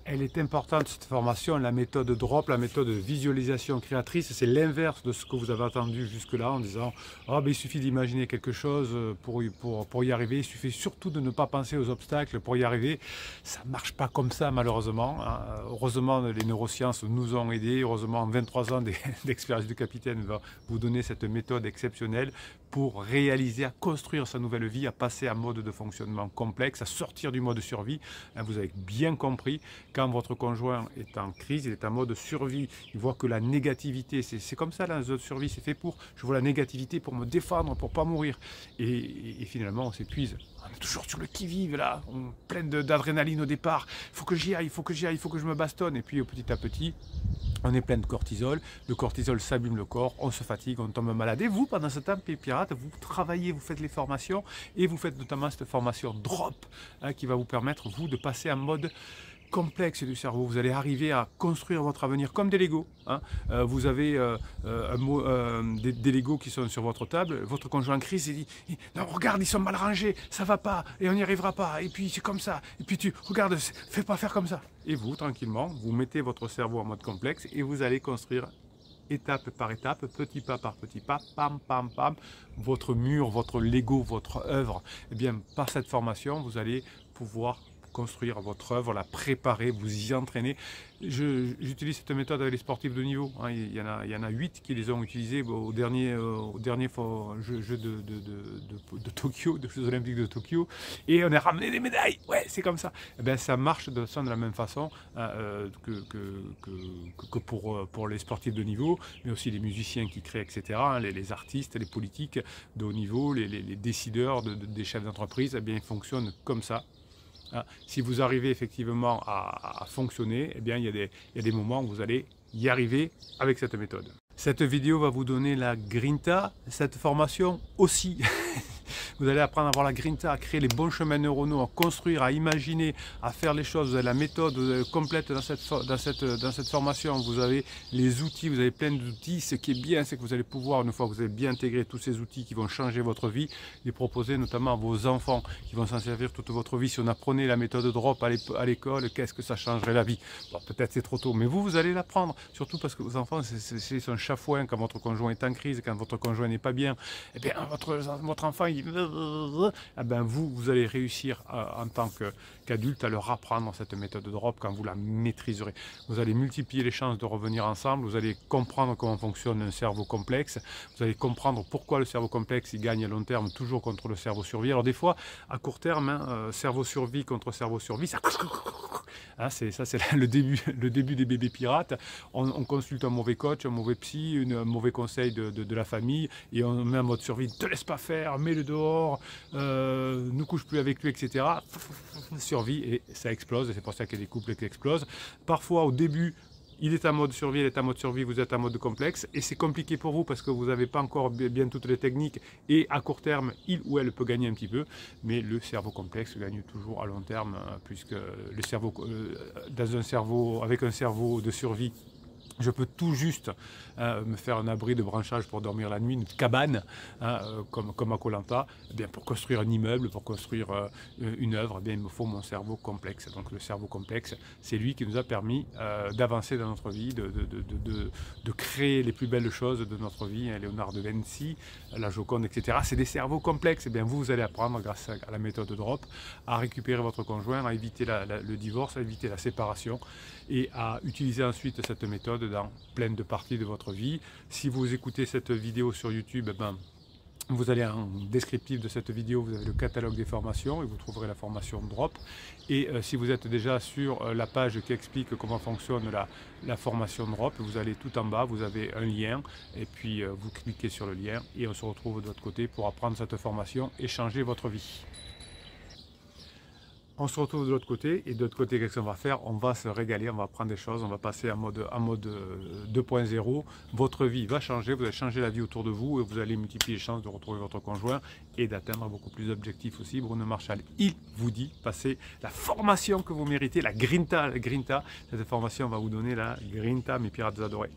Elle est importante cette formation, la méthode drop, la méthode de visualisation créatrice, c'est l'inverse de ce que vous avez entendu jusque-là en disant oh, ben, il suffit d'imaginer quelque chose pour y arriver, il suffit surtout de ne pas penser aux obstacles pour y arriver. Ça ne marche pas comme ça malheureusement. Hein. Heureusement les neurosciences nous ont aidés, heureusement 23 ans d'expérience du capitaine va vous donner cette méthode exceptionnelle pour réaliser, à construire sa nouvelle vie, à passer à mode de fonctionnement complexe, à sortir du mode survie. Hein, vous avez bien compris. Quand votre conjoint est en crise, il est en mode survie, il voit que la négativité, c'est comme ça la zone de survie, c'est fait pour, je vois la négativité pour me défendre, pour pas mourir. Et finalement, on s'épuise. On est toujours sur le qui-vive là, on est plein d'adrénaline au départ. Il faut que j'y aille, il faut que j'y aille, il faut que je me bastonne. Et puis petit à petit, on est plein de cortisol. Le cortisol s'abîme le corps, on se fatigue, on tombe malade. Et vous, pendant ce temps, pirate, vous travaillez, vous faites les formations et vous faites notamment cette formation drop hein, qui va vous permettre, vous, de passer en mode complexe du cerveau. Vous allez arriver à construire votre avenir comme des Legos. Hein. Vous avez des Legos qui sont sur votre table. Votre conjoint en crise, il dit non, regarde, ils sont mal rangés, ça va pas, et on n'y arrivera pas. Et puis c'est comme ça. Et puis tu regarde, fais pas faire comme ça. Et vous, tranquillement, vous mettez votre cerveau en mode complexe et vous allez construire étape par étape, petit pas par petit pas, pam, pam, pam, votre mur, votre Lego, votre œuvre. Et bien, par cette formation, vous allez pouvoir construire votre œuvre, la préparer, vous y entraîner. J'utilise cette méthode avec les sportifs de niveau. Hein. Il y en a 8 qui les ont utilisés au dernier jeu de Tokyo, des Jeux Olympiques de Tokyo. Et on a ramené des médailles. Ouais, c'est comme ça. Et bien, ça marche de la même façon que pour les sportifs de niveau, mais aussi les musiciens qui créent, etc. Hein, les artistes, les politiques de haut niveau, les décideurs des chefs d'entreprise, eh bien, ils fonctionnent comme ça. Si vous arrivez effectivement à fonctionner, eh bien, il y a des moments où vous allez y arriver avec cette méthode. Cette vidéo va vous donner la grinta, cette formation aussi. Vous allez apprendre à avoir la grinta, à créer les bons chemins neuronaux, à construire, à imaginer, à faire les choses. Vous avez la méthode complète dans cette formation. Vous avez les outils, vous avez plein d'outils. Ce qui est bien, c'est que vous allez pouvoir, une fois que vous avez bien intégré tous ces outils qui vont changer votre vie, les proposer notamment à vos enfants qui vont s'en servir toute votre vie. Si on apprenait la méthode drop à l'école, qu'est-ce que ça changerait la vie? Bon, peut-être c'est trop tôt, mais vous allez l'apprendre. Surtout parce que vos enfants, c'est un chafouin quand votre conjoint est en crise, quand votre conjoint n'est pas bien. Eh bien, votre enfant, eh ben vous allez réussir en tant qu'adulte à leur apprendre cette méthode drop quand vous la maîtriserez. Vous allez multiplier les chances de revenir ensemble, vous allez comprendre comment fonctionne un cerveau complexe, vous allez comprendre pourquoi le cerveau complexe il gagne à long terme toujours contre le cerveau survie. Alors des fois, à court terme, hein, cerveau survie contre cerveau survie, ça... Hein, c'est le début des bébés pirates. On consulte un mauvais coach, un mauvais psy, un mauvais conseil de la famille et on met en mode survie, ne te laisse pas faire, mets-le dehors, ne couche plus avec lui, etc. Survie et ça explose et c'est pour ça qu'il y a des couples qui explosent. Parfois au début, il est en mode survie, elle est en mode survie, vous êtes en mode complexe et c'est compliqué pour vous parce que vous n'avez pas encore bien toutes les techniques et à court terme, il ou elle peut gagner un petit peu, mais le cerveau complexe gagne toujours à long terme puisque le cerveau, avec un cerveau de survie, je peux tout juste me faire un abri de branchage pour dormir la nuit, une cabane, comme à Koh Lanta. Eh bien, pour construire un immeuble, pour construire une œuvre, eh bien, il me faut mon cerveau complexe. Donc le cerveau complexe, c'est lui qui nous a permis d'avancer dans notre vie, de créer les plus belles choses de notre vie. Hein, Léonard de Vinci, la Joconde, etc. C'est des cerveaux complexes. Eh bien, vous allez apprendre, grâce à la méthode drop, à récupérer votre conjoint, à éviter le divorce, à éviter la séparation et à utiliser ensuite cette méthode dans plein de parties de votre vie. Si vous écoutez cette vidéo sur YouTube, ben, vous allez en descriptif de cette vidéo, vous avez le catalogue des formations et vous trouverez la formation drop. Et si vous êtes déjà sur la page qui explique comment fonctionne la formation drop, vous allez tout en bas, vous avez un lien et puis vous cliquez sur le lien et on se retrouve de l'autre côté pour apprendre cette formation et changer votre vie. On se retrouve de l'autre côté et de l'autre côté, qu'est-ce qu'on va faire? On va se régaler, on va apprendre des choses, on va passer en mode 2.0. Votre vie va changer, vous allez changer la vie autour de vous et vous allez multiplier les chances de retrouver votre conjoint et d'atteindre beaucoup plus d'objectifs aussi. Bruno Marchal, il vous dit, passez la formation que vous méritez, la grinta. Cette formation va vous donner la grinta, mes pirates adorés.